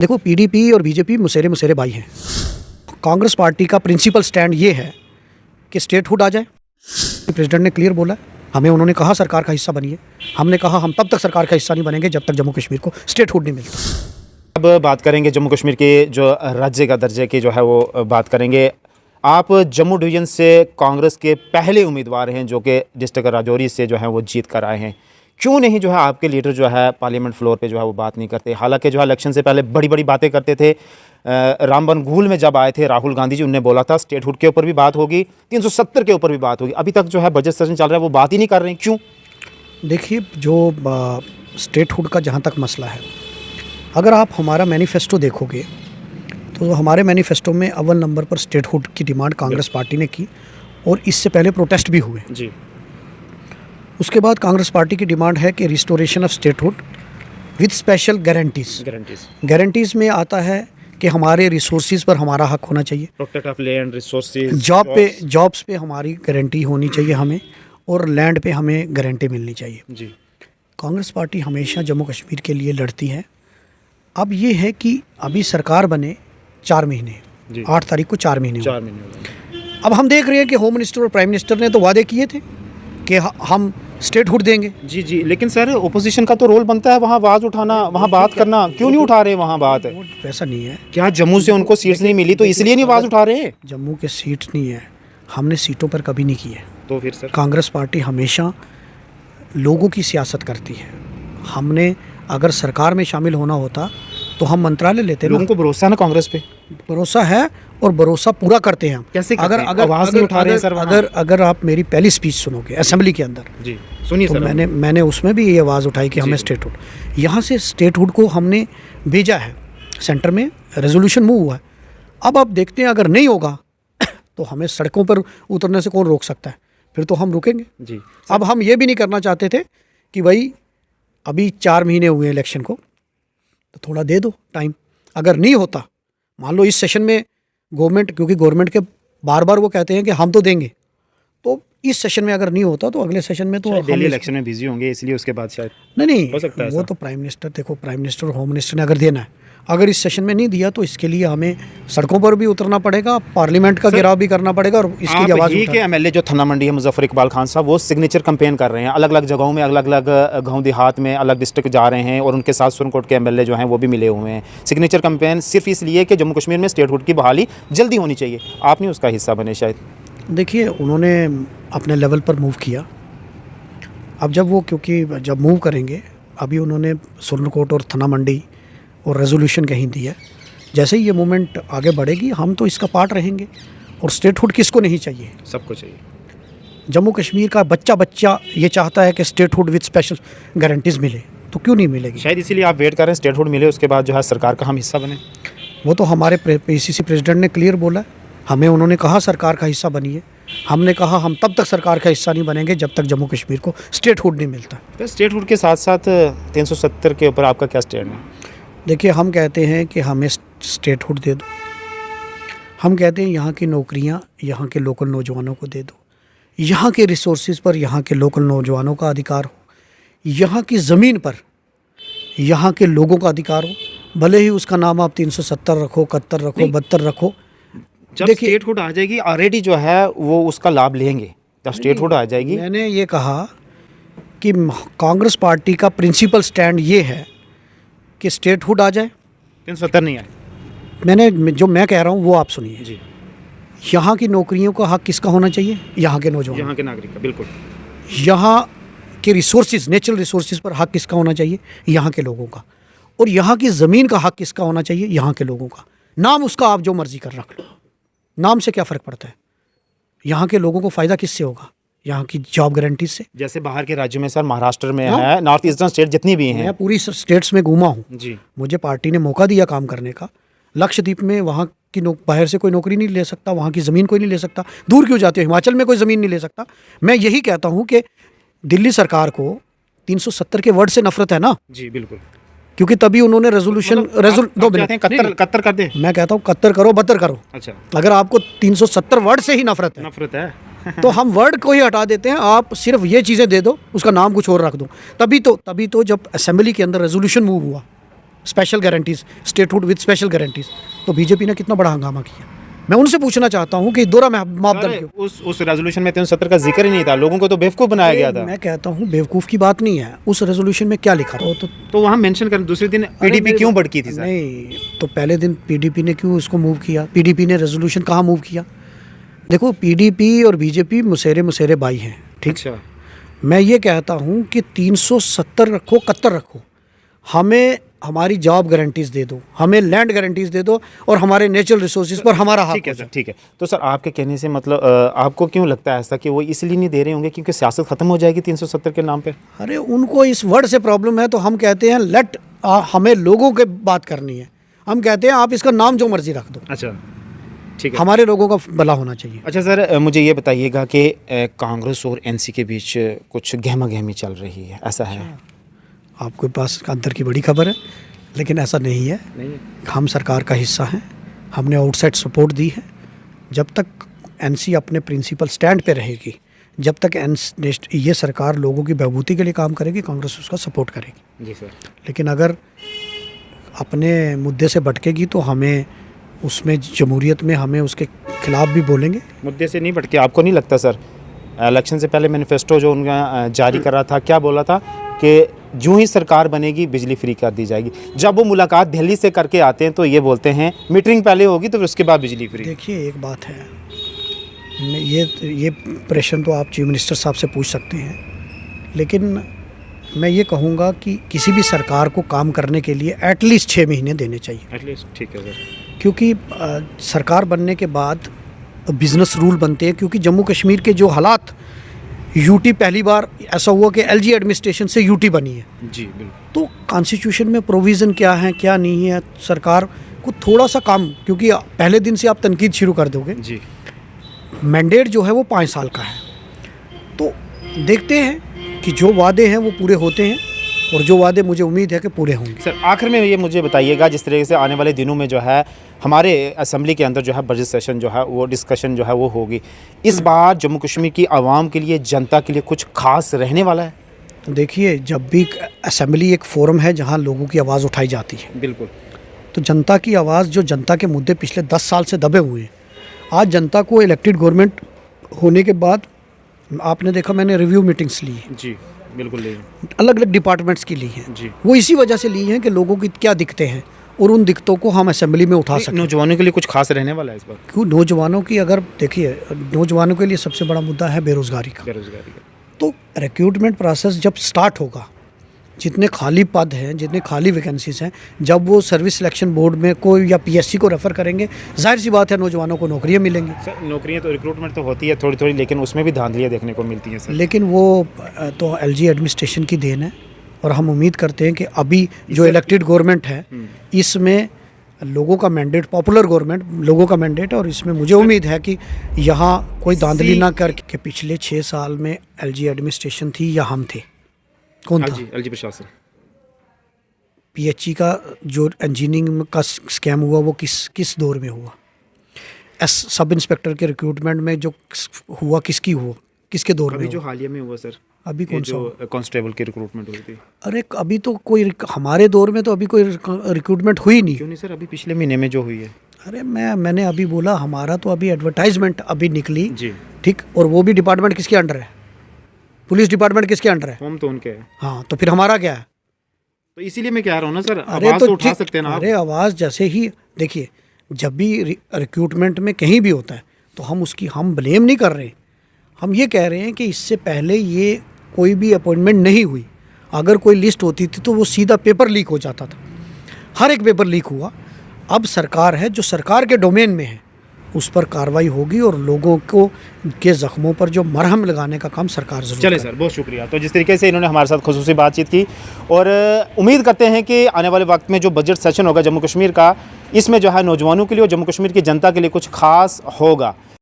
देखो, पीडीपी और बीजेपी मुसेरे मुसेरे भाई हैं। कांग्रेस पार्टी का प्रिंसिपल स्टैंड ये है कि स्टेटहुड आ जाए। प्रेसिडेंट ने क्लियर बोला, हमें उन्होंने कहा सरकार का हिस्सा बनिए। हमने कहा हम तब तक सरकार का हिस्सा नहीं बनेंगे जब तक जम्मू कश्मीर को स्टेटहुड नहीं मिलता। अब बात करेंगे जम्मू कश्मीर के जो राज्य का दर्जे की जो है वो बात करेंगे। आप जम्मू डिवीज़न से कांग्रेस के पहले उम्मीदवार हैं जो कि डिस्ट्रिक्ट राजौरी से जो है वो जीत कर आए हैं। क्यों नहीं जो है आपके लीडर जो है पार्लियामेंट फ्लोर पे जो है वो बात नहीं करते? हालांकि जो है इलेक्शन से पहले बड़ी बड़ी बातें करते थे। रामबन घूल में जब आए थे राहुल गांधी जी, उन्होंने बोला था स्टेटहुड के ऊपर भी बात होगी, 370 के ऊपर भी बात होगी। अभी तक जो है बजट सेशन चल रहा है, वो बात ही नहीं कर रहे हैं, क्यों? देखिए, जो स्टेटहुड का जहाँ तक मसला है, अगर आप हमारा मैनिफेस्टो देखोगे तो हमारे मैनिफेस्टो में अव्वल नंबर पर स्टेटहुड की डिमांड कांग्रेस पार्टी ने की और इससे पहले प्रोटेस्ट भी हुए जी। उसके बाद कांग्रेस पार्टी की डिमांड है कि restoration of statehood with special guarantees में आता है कि हमारे रिसोर्सेज पर हमारा हक होना चाहिए, protect of land resources, jobs पे हमारी गारंटी होनी चाहिए हमें, और लैंड पे हमें गारंटी मिलनी चाहिए जी। कांग्रेस पार्टी हमेशा जम्मू कश्मीर के लिए लड़ती है। अब ये है कि अभी सरकार बने 4 महीने, 8 तारीख को 4 महीने हो गए। अब हम देख रहे हैं कि होम मिनिस्टर और प्राइम मिनिस्टर ने तो वादे किए थे कि हम स्टेटहुड देंगे। जी जी, लेकिन सर ओपोजिशन का तो रोल बनता है वहाँ आवाज़ उठाना, वहाँ बात करना, क्यों नहीं उठा रहे वहाँ बात? वैसा नहीं है। क्या जम्मू से उनको सीट्स नहीं मिली तो इसलिए नहीं आवाज़ उठा रहे? जम्मू के सीट नहीं है, हमने सीटों पर कभी नहीं की है। तो फिर सर कांग्रेस पार्टी हमेशा लोगों की सियासत करती है। हमने अगर सरकार में शामिल होना होता तो हम मंत्रालय लेते। लोगों को भरोसा है ना कांग्रेस पे? भरोसा है और भरोसा पूरा करते हैं हम। कैसे अगर आवाज़ नहीं उठा रहे हैं सर? अगर आप मेरी पहली स्पीच सुनोगे असेंबली के अंदर जी, सुनिए तो सर। मैंने उसमें भी ये आवाज़ उठाई कि हमें स्टेटहुड, यहाँ से स्टेटहुड को हमने भेजा है, सेंटर में रेजोल्यूशन मूव हुआ है। अब आप देखते हैं अगर नहीं होगा तो हमें सड़कों पर उतरने से कौन रोक सकता है? फिर तो हम रुकेंगे जी। अब हम ये भी नहीं करना चाहते थे कि भाई अभी 4 महीने हुए इलेक्शन को, तो थोड़ा दे दो टाइम। अगर नहीं होता, मान लो इस सेशन में गवर्नमेंट, क्योंकि गवर्नमेंट के बार बार वो कहते हैं कि हम तो देंगे, तो इस सेशन में अगर नहीं होता तो अगले सेशन में तो दिल्ली इलेक्शन में बिजी होंगे, इसलिए उसके बाद शायद नहीं हो सकता है वो तो प्राइम मिनिस्टर, देखो प्राइम मिनिस्टर और होम मिनिस्टर ने अगर देना है, अगर इस सेशन में नहीं दिया तो इसके लिए हमें सड़कों पर भी उतरना पड़ेगा, पार्लियामेंट का घेराव भी करना पड़ेगा और इसकी आवाज़ उठानी। के एमएलए जो थन्ना मंडी है मुजफ्फर इकबाल खान साहब, वो सिग्नेचर कैंपेन कर रहे हैं, अलग अलग जगहों में, अलग अलग गांव देहात में, अलग डिस्ट्रिक्ट जा रहे हैं और उनके साथ सुरनकोट के एमएलए जो हैं वो भी मिले हुए हैं। सिग्नेचर कैंपेन सिर्फ इसलिए कि जम्मू कश्मीर में स्टेटहुड की बहाली जल्दी होनी चाहिए। आप नहीं उसका हिस्सा बने शायद? देखिए, उन्होंने अपने लेवल पर मूव किया। अब जब वो, क्योंकि जब मूव करेंगे, अभी उन्होंने सुरनकोट और थना मंडी और रेजोल्यूशन कहीं दी है, जैसे ही ये मूवमेंट आगे बढ़ेगी हम तो इसका पार्ट रहेंगे। और स्टेटहुड किसको नहीं चाहिए? सबको चाहिए। जम्मू कश्मीर का बच्चा ये चाहता है कि स्टेटहुड विद स्पेशल गारंटीज़ मिले, तो क्यों नहीं मिलेगी? शायद इसीलिए आप वेट कर रहे हैं स्टेटहुड मिले, उसके बाद जो है सरकार का हम हिस्सा बने। वो तो हमारे पीसीसी प्रेसिडेंट ने क्लियर बोला, हमें उन्होंने कहा सरकार का हिस्सा बनिए। हमने कहा हम तब तक सरकार का हिस्सा नहीं बनेंगे जब तक जम्मू कश्मीर को स्टेटहुड नहीं मिलता। तो स्टेटहुड के साथ साथ 370 के ऊपर आपका क्या स्टैंड है? देखिए, हम कहते हैं कि हमें स्टेटहुड दे दो। हम कहते हैं यहाँ की नौकरियाँ यहाँ के लोकल नौजवानों को दे दो, यहाँ के रिसोर्सेज पर यहाँ के लोकल नौजवानों का अधिकार हो, यहाँ की ज़मीन पर यहाँ के लोगों का अधिकार हो। भले ही उसका नाम आप 370 रखो, 71 रखो, 72 रखो। जब स्टेटहुड आ जाएगी ऑलरेडी जो है वो उसका लाभ लेंगे। जब स्टेटहुड आ जाएगी, मैंने ये कहा कि कांग्रेस पार्टी का प्रिंसिपल स्टैंड ये है कि स्टेटहुड आ जाए। 370 नहीं आए। मैं कह रहा हूँ वो आप सुनिए जी। यहाँ की नौकरियों का हक किसका होना चाहिए? यहाँ के नौजवान, यहाँ के नागरिक का। बिल्कुल। यहाँ के रिसोर्सेज, नेचुरल रिसोर्सेज पर हक किसका होना चाहिए? यहाँ के लोगों का। और यहाँ की ज़मीन का हक किसका होना चाहिए? यहाँ के लोगों का। नाम उसका आप जो मर्जी कर रख लो, नाम से क्या फ़र्क पड़ता है? यहाँ के लोगों को फ़ायदा किससे होगा? यहाँ की जॉब गारंटीज से। जैसे बाहर के राज्यों में सर, महाराष्ट्र में है, नॉर्थ ईस्टर्न स्टेट जितनी भी हैं, मैं पूरी स्टेट्स में घूमा हूँ जी। मुझे पार्टी ने मौका दिया काम करने का। लक्षद्वीप में वहाँ की बाहर से कोई नौकरी नहीं ले सकता, वहाँ की ज़मीन कोई नहीं ले सकता। दूर क्यों जाते हो? हिमाचल में कोई ज़मीन नहीं ले सकता। मैं यही कहता हूँ कि दिल्ली सरकार को 370 के वर्ड से नफरत है ना। जी बिल्कुल। क्योंकि तभी उन्होंने रेजोल्यूशन कत्तर कर दे। मैं कहता हूँ 71 करो, 72 करो। अच्छा, अगर आपको 370 वर्ड से ही नफरत है तो हम वर्ड को ही हटा देते हैं, आप सिर्फ ये चीज़ें दे दो, उसका नाम कुछ और रख दो। तभी तो जब असेंबली के अंदर रेजोल्यूशन मूव हुआ special guarantees, statehood with special guarantees, तो बीजेपी ने कितना बड़ा हंगामा किया। मैं उनसे पूछना चाहता हूँ कि दोहरा मापदंड क्यों? उस रेजोल्यूशन में 370 का जिक्र ही नहीं था, लोगों को तो बेवकूफ़ बनाया गया था। मैं कहता हूँ बेवकूफ़ की बात नहीं है, उस रेजोल्यूशन में क्या लिखा था तो वहाँ मेंशन कर, दूसरे दिन पीडीपी क्यों भड़की थी सर? नहीं, तो पहले दिन पीडीपी ने क्यों इसको मूव किया? पीडीपी ने रेजोल्यूशन कहाँ मूव किया? देखो, पीडीपी और बीजेपी मुसेरे भाई हैं, ठीक। अच्छा। मैं ये कहता हूँ कि 370 रखो, 71 रखो, हमें हमारी जॉब गारंटीज़ दे दो, हमें लैंड गारंटीज़ दे दो, और हमारे नेचुरल रिसोर्सेज पर हमारा हक। ठीक है सर, ठीक है। तो सर आपके कहने से मतलब आपको क्यों लगता है ऐसा कि वो इसलिए नहीं दे रहे होंगे क्योंकि सियासत ख़त्म हो जाएगी 370 के नाम पे? अरे उनको इस वर्ड से प्रॉब्लम है, तो हम कहते हैं हमें लोगों के बात करनी है, हम कहते हैं आप इसका नाम जो मर्जी रख दो। अच्छा, ठीक है। हमारे लोगों का भला होना चाहिए। अच्छा सर, मुझे ये बताइएगा कि कांग्रेस और एनसी के बीच कुछ गहमा गहमी चल रही है, ऐसा है? आपके पास अंदर की बड़ी खबर है, लेकिन ऐसा नहीं है। हम सरकार का हिस्सा हैं, हमने आउटसाइड सपोर्ट दी है। जब तक एनसी अपने प्रिंसिपल स्टैंड पे रहेगी, जब तक ये सरकार लोगों की बहबूदी के लिए काम करेगी, कांग्रेस उसका सपोर्ट करेगी। जी सर। लेकिन अगर अपने मुद्दे से भटकेगी तो हमें उसमें, जमहूरियत में हमें उसके खिलाफ भी बोलेंगे। मुद्दे से नहीं भटके, आपको नहीं लगता सर? इलेक्शन से पहले मैनिफेस्टो जो उनका जारी कर रहा था, क्या बोला था कि जो ही सरकार बनेगी बिजली फ्री कर दी जाएगी। जब वो मुलाकात दिल्ली से करके आते हैं तो ये बोलते हैं मीटरिंग पहले होगी तो फिर उसके बाद बिजली फ्री। देखिए, एक बात है, ये प्रश्न तो आप चीफ मिनिस्टर साहब से पूछ सकते हैं, लेकिन मैं ये कहूँगा कि किसी भी सरकार को काम करने के लिए एटलीस्ट 6 महीने देने चाहिए। एटलीस्ट, ठीक है सर। क्योंकि सरकार बनने के बाद बिज़नेस रूल बनते हैं, क्योंकि जम्मू कश्मीर के जो हालात, यूटी पहली बार ऐसा हुआ कि एलजी एडमिनिस्ट्रेशन से यूटी बनी है। जी बिल्कुल। तो कॉन्स्टिट्यूशन में प्रोविज़न क्या है क्या नहीं है, सरकार को थोड़ा सा काम, क्योंकि पहले दिन से आप तनकीद शुरू कर दोगे। जी। मैंडेट जो है वो 5 साल का है, तो देखते हैं कि जो वादे हैं वो पूरे होते हैं, और जो वादे मुझे उम्मीद है कि पूरे होंगे। सर आखिर में ये मुझे बताइएगा, जिस तरीके से आने वाले दिनों में जो है हमारे असेंबली के अंदर जो है बजट सेशन जो है वो डिस्कशन जो है वो होगी, इस बार जम्मू कश्मीर की आवाम के लिए, जनता के लिए कुछ खास रहने वाला है? देखिए, जब भी असेंबली एक फोरम है जहां लोगों की आवाज़ उठाई जाती है, बिल्कुल, तो जनता की आवाज़, जो जनता के मुद्दे पिछले 10 साल से दबे हुए हैं, आज जनता को इलेक्टेड गवर्नमेंट होने के बाद, आपने देखा मैंने रिव्यू मीटिंग्स ली हैं। जी बिल्कुल, अलग अलग डिपार्टमेंट्स की ली हैं जी। वो इसी वजह से ली हैं कि लोगों की क्या दिक्कतें हैं, और उन दिक्कतों को हम असेंबली में उठा सकें। नौजवानों के लिए कुछ खास रहने वाला है इस बार? क्यों, नौजवानों की, अगर देखिए, नौजवानों के लिए सबसे बड़ा मुद्दा है बेरोज़गारी का। बेरोजगारी का। तो रिक्रूटमेंट प्रोसेस जब स्टार्ट होगा, जितने खाली पद हैं, जितने खाली वैकेंसीज हैं, जब वो सर्विस सिलेक्शन बोर्ड में कोई या पीएससी को रेफ़र करेंगे, जाहिर सी बात है नौजवानों को नौकरियां मिलेंगी। सर नौकरियां तो, रिक्रूटमेंट तो होती है थोड़ी थोड़ी, लेकिन उसमें भी धांधलियां देखने को मिलती हैं सर। लेकिन वो तो एलजी एडमिनिस्ट्रेशन की देन है, और हम उम्मीद करते हैं कि अभी जो इलेक्टेड गवर्नमेंट है, इसमें लोगों का मैंडेट, पॉपुलर गवर्नमेंट, लोगों का मैंडेट, और इसमें मुझे उम्मीद है कि यहाँ कोई धांधली ना करके। पिछले 6 साल में एलजी एडमिनिस्ट्रेशन थी या हम थे? कौन था? एलजी प्रशासन। पीएचई का जो इंजीनियरिंग का स्कैम हुआ वो किस दौर में हुआ? सब इंस्पेक्टर के रिक्रूटमेंट में जो हुआ, किसके दौर में? जो हालिया में हुआ सर, अभी कौन सा? कांस्टेबल की रिक्रूटमेंट हुई थी। अरे अभी तो कोई, हमारे दौर में तो अभी कोई रिक्रूटमेंट हुई नहीं। क्यों नहीं सर? अभी पिछले महीने में जो हुई है। अरे मैंने अभी बोला, हमारा तो अभी एडवर्टाइजमेंट अभी निकली जी, ठीक, और वो भी डिपार्टमेंट किसके अंडर है? पुलिस डिपार्टमेंट किसके अंडर है? होम तो उनके है। हाँ, तो फिर हमारा क्या है? तो इसीलिए मैं कह रहा हूँ ना सर, अरे आवाज़ तो उठा सकते हैं ना आप। अरे आवाज़ जैसे ही, देखिए, जब भी रिक्रूटमेंट में कहीं भी होता है तो हम ब्लेम नहीं कर रहे, हम ये कह रहे हैं कि इससे पहले ये कोई भी अपॉइंटमेंट नहीं हुई, अगर कोई लिस्ट होती थी तो वो सीधा पेपर लीक हो जाता था। हर एक पेपर लीक हुआ। अब सरकार है, जो सरकार के डोमेन में है, उस पर कार्रवाई होगी, और लोगों को के ज़ख्मों पर जो मरहम लगाने का काम सरकार जरूर चले सर, बहुत शुक्रिया। तो जिस तरीके से इन्होंने हमारे साथ खुसूसी बातचीत की, और उम्मीद करते हैं कि आने वाले वक्त में जो बजट सेशन होगा जम्मू कश्मीर का, इसमें जो है नौजवानों के लिए और जम्मू कश्मीर की जनता के लिए कुछ खास होगा।